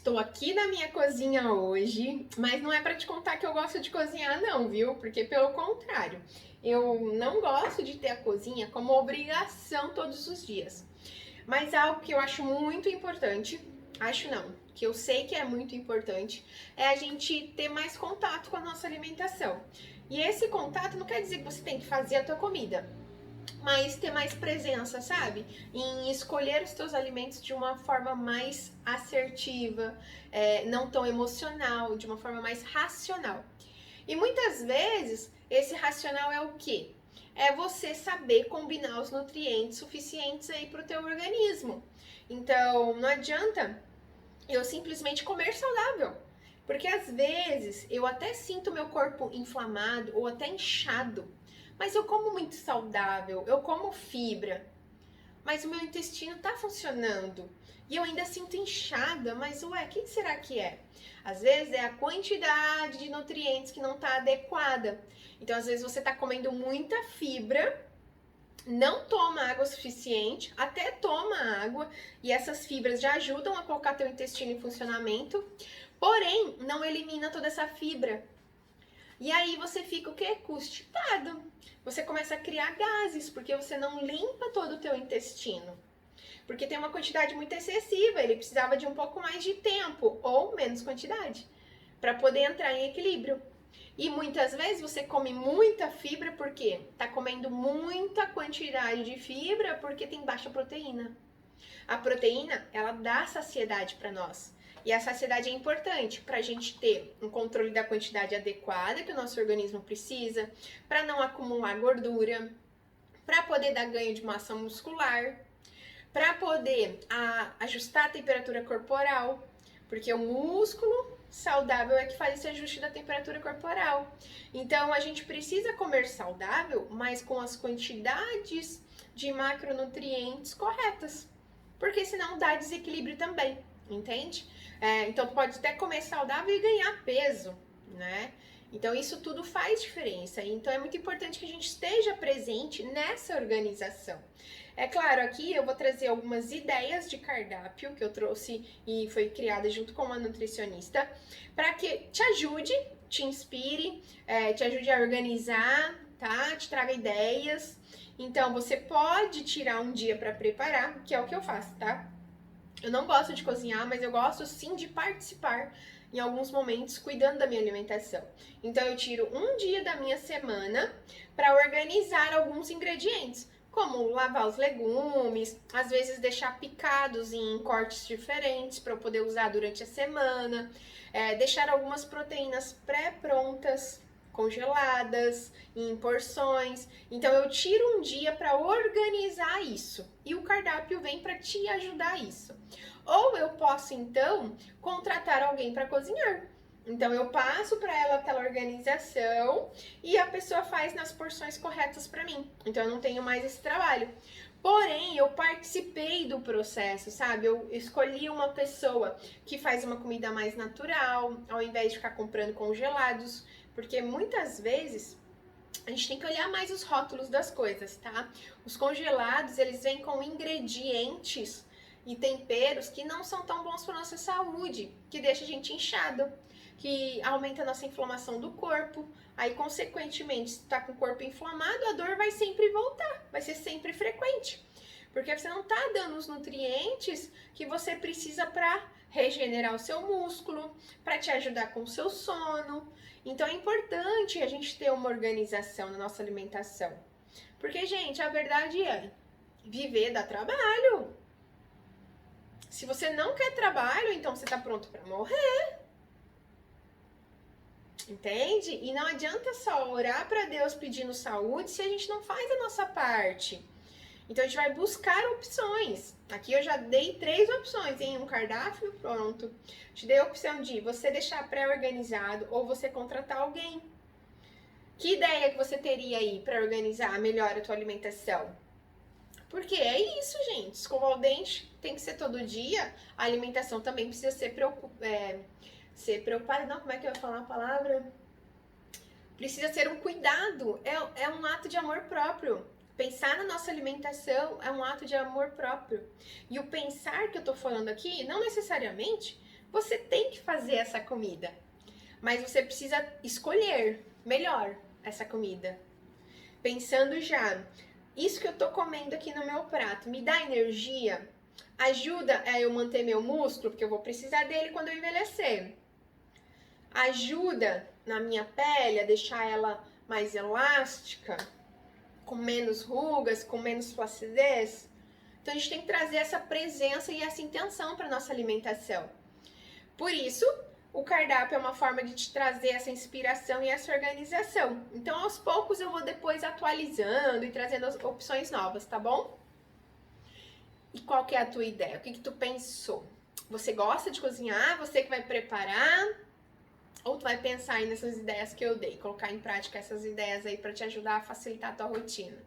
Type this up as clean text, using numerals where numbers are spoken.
Tô aqui na minha cozinha hoje, mas não é pra te contar que eu gosto de cozinhar não, viu? Porque pelo contrário, eu não gosto de ter a cozinha como obrigação todos os dias. Mas algo que eu acho muito importante, acho não, que eu sei que é muito importante, é a gente ter mais contato com a nossa alimentação. E esse contato não quer dizer que você tem que fazer a tua comida, mas ter mais presença, sabe? Em escolher os teus alimentos de uma forma mais assertiva, não tão emocional, de uma forma mais racional. E muitas vezes esse racional é o quê? É você saber combinar os nutrientes suficientes aí para o teu organismo. Então, não adianta eu simplesmente comer saudável. Porque às vezes eu até sinto meu corpo inflamado ou até inchado, mas eu como muito saudável, eu como fibra, mas o meu intestino tá funcionando. E eu ainda sinto inchada, mas ué, o que será que é? Às vezes é a quantidade de nutrientes que não tá adequada. Então, às vezes você tá comendo muita fibra, não toma água suficiente, até toma água, e essas fibras já ajudam a colocar teu intestino em funcionamento, porém, não elimina toda essa fibra. E aí você fica o quê? Constipado. Você começa a criar gases, porque você não limpa todo o teu intestino. Porque tem uma quantidade muito excessiva, ele precisava de um pouco mais de tempo, ou menos quantidade, para poder entrar em equilíbrio. E muitas vezes você come muita fibra porque tá comendo muita quantidade de fibra porque tem baixa proteína. A proteína, ela dá saciedade para nós. E a saciedade é importante para a gente ter um controle da quantidade adequada que o nosso organismo precisa, para não acumular gordura, para poder dar ganho de massa muscular, para poder ajustar a temperatura corporal, porque o músculo saudável é que faz esse ajuste da temperatura corporal. Então a gente precisa comer saudável, mas com as quantidades de macronutrientes corretas, porque senão dá desequilíbrio também, entende? Então pode até comer saudável e ganhar peso, né? Então isso tudo faz diferença. Então é muito importante que a gente esteja presente nessa organização. É claro, aqui eu vou trazer algumas ideias de cardápio que eu trouxe e foi criada junto com uma nutricionista para que te ajude, te inspire, te ajude a organizar, tá? Te traga ideias. Então você pode tirar um dia para preparar, que é o que eu faço, tá? Eu não gosto de cozinhar, mas eu gosto sim de participar em alguns momentos cuidando da minha alimentação. Então eu tiro um dia da minha semana para organizar alguns ingredientes, como lavar os legumes, às vezes deixar picados em cortes diferentes para eu poder usar durante a semana, deixar algumas proteínas pré-prontas, congeladas, em porções. Então eu tiro um dia para organizar isso e o cardápio vem para te ajudar a isso. Ou eu posso então contratar alguém para cozinhar. Então eu passo para ela aquela organização e a pessoa faz nas porções corretas para mim. Então eu não tenho mais esse trabalho. Porém, eu participei do processo, sabe? Eu escolhi uma pessoa que faz uma comida mais natural, ao invés de ficar comprando congelados, porque muitas vezes a gente tem que olhar mais os rótulos das coisas, tá? Os congelados, eles vêm com ingredientes e temperos que não são tão bons para nossa saúde, que deixa a gente inchado, que aumenta a nossa inflamação do corpo. Aí, consequentemente, se tá com o corpo inflamado, a dor vai sempre voltar, vai ser sempre frequente. Porque você não tá dando os nutrientes que você precisa para regenerar o seu músculo, para te ajudar com o seu sono. Então é importante a gente ter uma organização na nossa alimentação. Porque, gente, a verdade é, viver dá trabalho. Se você não quer trabalho, então você tá pronto para morrer. Entende? E não adianta só orar para Deus pedindo saúde se a gente não faz a nossa parte. Então a gente vai buscar opções. Aqui eu já dei 3 opções em um cardápio, pronto. Te dei a opção de você deixar pré-organizado ou você contratar alguém. Que ideia que você teria aí para organizar melhor a tua alimentação? Porque é isso, gente. Escovar o dente tem que ser todo dia. A alimentação também precisa ser preocupada. Não, como é que eu ia falar a palavra? Precisa ser um cuidado. É um ato de amor próprio. Pensar na nossa alimentação é um ato de amor próprio. E o pensar que eu tô falando aqui, não necessariamente Você tem que fazer essa comida, mas você precisa escolher melhor essa comida. Pensando já, isso que eu tô comendo aqui no meu prato me dá energia? Ajuda a eu manter meu músculo, porque eu vou precisar dele quando eu envelhecer. Ajuda na minha pele a deixar ela mais elástica, com menos rugas, com menos flacidez. Então a gente tem que trazer essa presença e essa intenção para nossa alimentação. Por isso, o cardápio é uma forma de te trazer essa inspiração e essa organização. Então, aos poucos eu vou depois atualizando e trazendo as opções novas, tá bom? E qual que é a tua ideia? O que tu pensou? Você gosta de cozinhar? Você que vai preparar? Ou tu vai pensar aí nessas ideias que eu dei, colocar em prática essas ideias aí para te ajudar a facilitar a tua rotina?